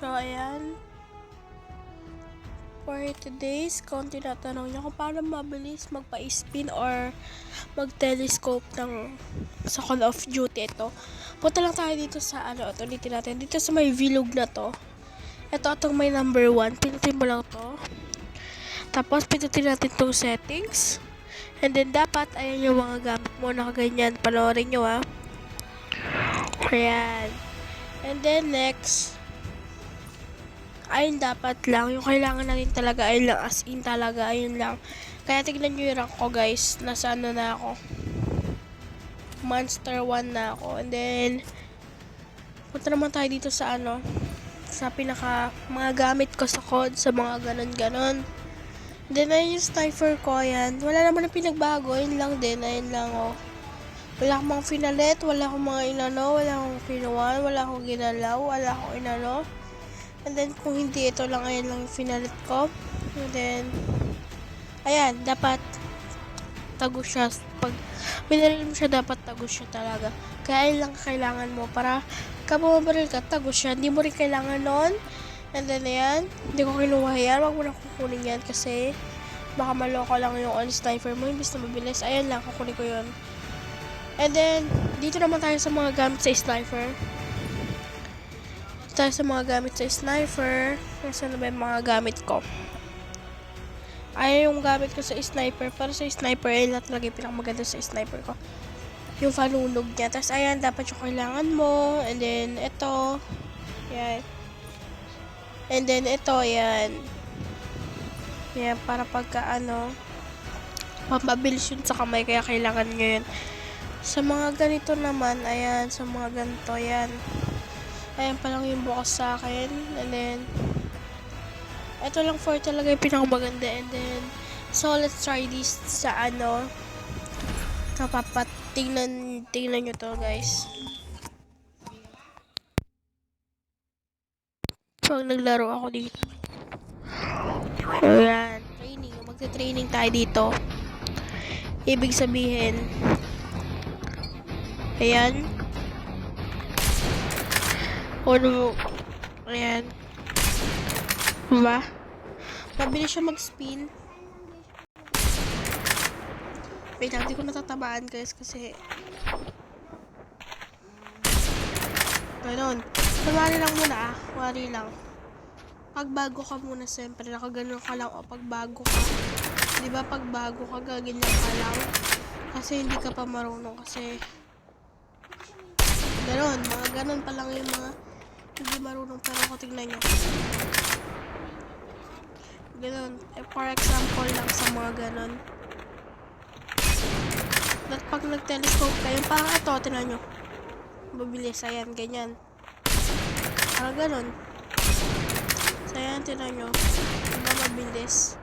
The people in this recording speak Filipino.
So, ayan. For today's content, tinatanong niya kung paano mabilis magpa-spin or mag-telescope sa Call of Duty ito. Punta lang tayo dito sa ulitin natin. Dito sa may vlog na to. Itong may number 1. Pinutin mo lang to. Tapos, pinutin natin tong settings. And then, dapat, ayan yung mga gamit mo. Nakaganyan. Panoorin nyo, ha. Ayan. And then, next, ayun dapat lang. Yung kailangan natin talaga, ayun lang. As in talaga, ayun lang. Kaya tignan nyo yung rank ko, guys. Nasa na ako. Monster 1 na ako. And then, punta naman tayo dito sa sa mga gamit ko sa COD, sa mga ganon-ganon. Then, ayun yung sniper ko, ayan. Wala naman na pinagbago. Ayun lang din, ayun lang, oh. Wala akong mga finalet, wala akong mga wala akong pinuwan, wala akong ginalaw, wala akong And then, kung hindi, ito lang, ayan lang yung finalet ko. And then, ayan, dapat tago siya. Pag binaril mo siya, dapat tago siya talaga. Kaya ayun lang kailangan mo para kapag mabaril ka, tago siya. Hindi mo rin kailangan nun. And then, ayan, hindi ko kinuha yan. Huwag mo na kukunin yan kasi baka maloko lang yung on-sniper mo. Imbis na mabilis, ayan lang, kukunin ko yun. And then, dito naman tayo sa mga gamit sa sniper. Nasaan na ba yung mga gamit ko? Ay, yung gamit ko sa sniper. Para sa sniper, ayun lang talaga yung pinakamaganda sa sniper ko. Yung fanunog niya. Tapos, ayan, dapat yung kailangan mo. And then, ito. Yan. And then, ito, yan. Yan, para pagka, mabilis yun sa kamay. Kaya kailangan nyo yun. Sa mga ganito naman, ayan, sa mga ganito, yan. Ayan pa lang yung bukas sa akin. And then, ito lang for talaga yung pinakamaganda. And then, so let's try this sa tingnan nyo to, guys. Pag naglaro ako dito. Ayan, training. Magte-training tayo dito. Ibig sabihin, ayan. Ayan. Diba? Mabilis siya mag-spin. Wait lang, di ko natatabaan, guys, kasi ganon. Wari lang muna, wari lang. Pagbago ka muna, siyempre, nakaganon ka lang, o pagbago ka. Diba, pagbago ka, gaganyan ka lang. Kasi hindi ka pa marunong, kasi ganon, mga ganon pa lang yung mga hindi marunong, pero ako tignan nyo. Ganon. For example lang sa mga ganon. At pag nag-telescope kayo, parang ito, tignan nyo. Mabilis, ayan, ganyan. Parang ganon. So, ayan, tignan nyo. Diba mabilis?